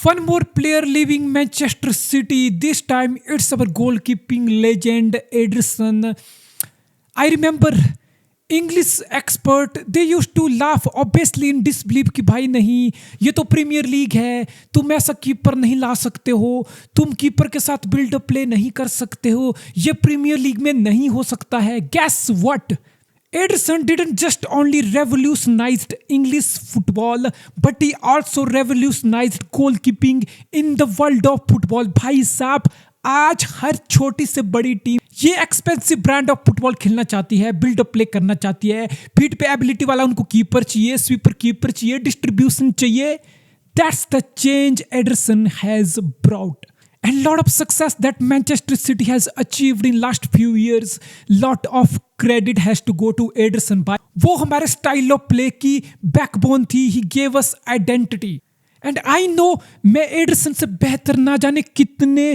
One more player leaving Manchester City. This time it's our goalkeeping legend Ederson. I remember English expert they used to laugh obviously in disbelief कि भाई नहीं, ये तो premiere league है, तुम ऐसा keeper नहीं ला सकते हो, तुम कीपर के साथ बिल्डअप प्ले नहीं कर सकते हो, ये प्रीमियर लीग में नहीं हो सकता है. Gas what? Ederson didn't just only revolutionized English football, but he also revolutionized goalkeeping in the world of football. भाई साहब, आज हर छोटी से बड़ी टीम ये एक्सपेंसिव ब्रांड ऑफ फुटबॉल खेलना चाहती है, बिल्डअप प्ले करना चाहती है, फीट पे एबिलिटी वाला उनको कीपर चाहिए, स्वीपर कीपर चाहिए, डिस्ट्रीब्यूशन चाहिए. That's the change Anderson has brought. And lot of success that Manchester City has achieved in last few years. Lot of credit has to go to Ederson. भाई वो हमारे style of play की backbone थी. He gave us identity. And I know मैं Anderson से बेहतर ना जाने कितने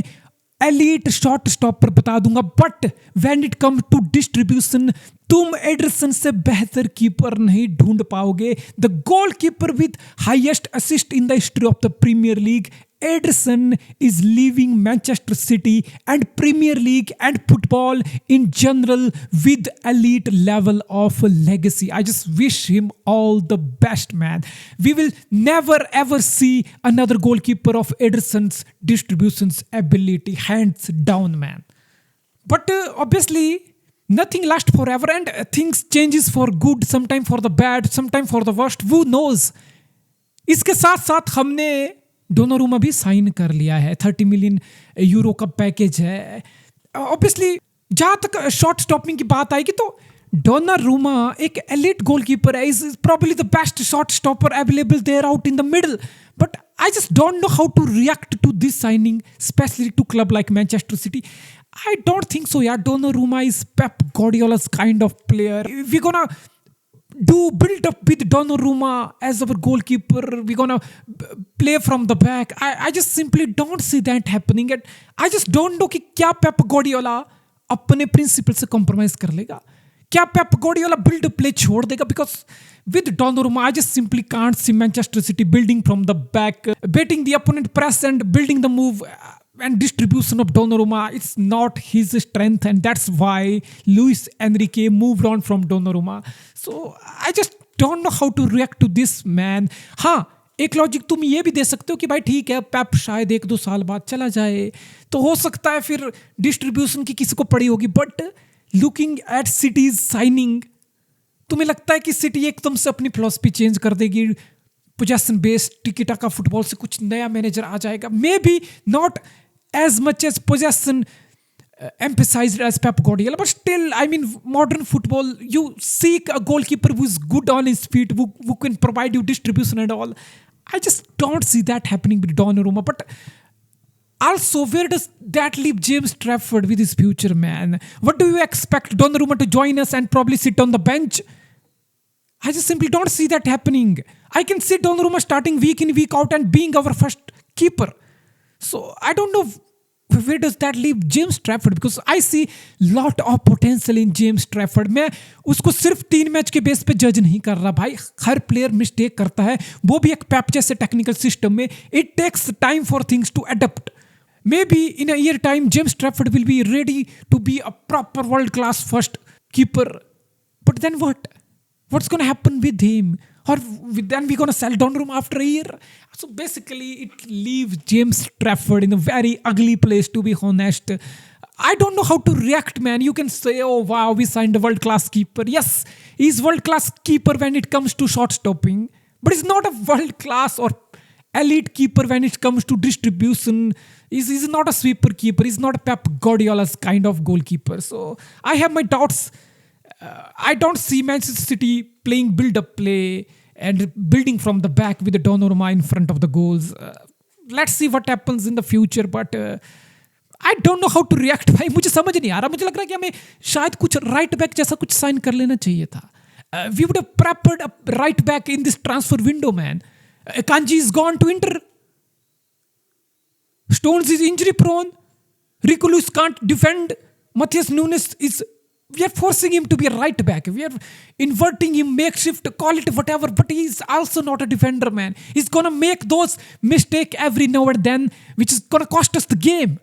एलीट शॉट स्टॉपर बता दूंगा, but when it come to distribution तुम एडरसन से बेहतर कीपर नहीं ढूंढ पाओगे. The goal keeper with highest assist in the history of the Premier League, Ederson is leaving Manchester City and Premier League and football in general with elite level of legacy. I just wish him all the best, man. We will never ever see another goalkeeper of Ederson's distributions ability, hands down, man. But obviously, nothing lasts forever and things changes for good, sometime for the bad, sometime for the worst. Who knows? इसके साथ साथ हमने Donnarumma भी sign कर लिया है. 30 million euro का package है. ऑब्वियसली जहां तक शॉट स्टॉपिंग की बात आएगी तो डोनारूमा एक एलिट गोलकीपर है. Is probably the best shot stopper available there out in the middle. But I just don't know how to react to this signing, especially to club like Manchester City. I don't think so, yeah. Donnarumma is Pep Guardiola's kind of player. We're gonna do build up with Donnarumma as our goalkeeper. We're gonna play from the back. I just simply don't see that happening. And I just don't know कि क्या Pep Guardiola अपने principal से compromise कर लेगा, क्या Pep Guardiola build up play छोड़ देगा. Because with Donnarumma, I just simply can't see Manchester City building from the back, baiting the opponent press and building the move. And distribution of Donnarumma, it's not his strength, and that's why Luis Enrique moved on from Donnarumma. So I just don't know how to react to this, man. हाँ, एक logic तुम ये भी दे सकते हो कि भाई ठीक है, पेप शायद 1-2 साल बाद चला जाए, तो हो सकता है फिर डिस्ट्रीब्यूशन की किसी को पड़ी होगी. But looking at cities signing, तुम्हें लगता है कि सिटी एकदम से अपनी फिलॉसफी चेंज कर देगी, पोजेशन बेस्ड टिकी टाका फुटबॉल से कुछ नया मैनेजर आ जाएगा? May be not as much as possession emphasized as Pep Guardiola, but still, I mean, modern football, you seek a goalkeeper who's good on his feet, who can provide you distribution and all. I just don't see that happening with Donnarumma. But also, where does that leave James Trafford with his future, man? What do you expect Donnarumma to join us and probably sit on the bench? I just simply don't see that happening. I can see Donnarumma starting week in, week out and being our first keeper. So I don't know where does that leave James Trafford, because I see lot of potential in James Trafford. मैं उसको सिर्फ 3 match के base पे जज नहीं कर रहा भाई. हर प्लेयर मिस्टेक करता है, वो भी एक पेप जैसे टेक्निकल सिस्टम में. It takes time for things to adapt. Maybe in a year time James Trafford will be ready to be a proper world class first keeper. But then what? What's going to happen with him? Or then we're going to sell Donnarumma after a year? So basically, it leaves James Trafford in a very ugly place, to be honest. I don't know how to react, man. You can say, oh, wow, we signed a world-class keeper. Yes, he's world-class keeper when it comes to shot stopping. But he's not a world-class or elite keeper when it comes to distribution. He's not a sweeper keeper. He's not a Pep Guardiola's kind of goalkeeper. So I have my doubts. I don't see Manchester City playing build-up play and building from the back with the Donnarumma in front of the goals. Let's see what happens in the future. But I don't know how to react. भाई मुझे समझ नहीं आ रहा. मुझे लग रहा है कि हमें शायद कुछ राइट बैक जैसा कुछ साइन कर लेना चाहिए था. We would have prepared a right back in this transfer window, man. Kanji is gone to Inter. Stones is injury prone. Rico Lewis can't defend. Matthias Nunes is We are forcing him to be a right back. We are inverting him, makeshift, call it whatever. But he's also not a defender, man. He's gonna make those mistake every now and then, which is gonna cost us the game.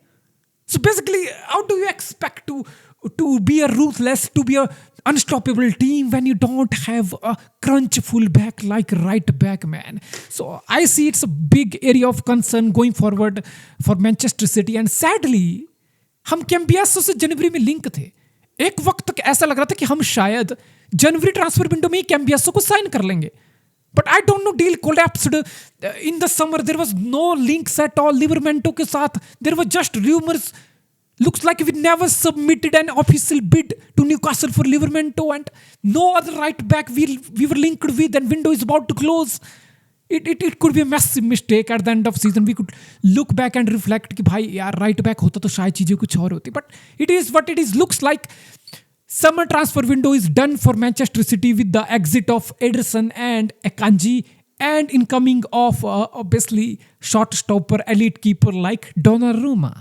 So basically, how do you expect to be a ruthless, to be a unstoppable team when you don't have a crunch fullback like right back, man? So I see it's a big area of concern going forward for Manchester City. And sadly, हम कैम्बियासो से जनवरी में link थे. एक वक्त तक ऐसा लग रहा था कि हम शायद जनवरी ट्रांसफर विंडो में ही कैम्बियासो को साइन कर लेंगे. But I don't know, deal collapsed in the summer. There was no links at all Livramento के साथ. There was just rumours. Looks like we never submitted an official bid to Newcastle for Livermento, and no other right back we were linked with, and window is about to close. It could be a massive mistake at the end of season. We could look back and reflect कि भाई यार right back होता तो शायद चीजें कुछ और होती. But it is what it is. Looks like summer transfer window is done for Manchester City with the exit of Ederson and Akanji, and incoming of obviously shot stopper elite keeper like Donnarumma.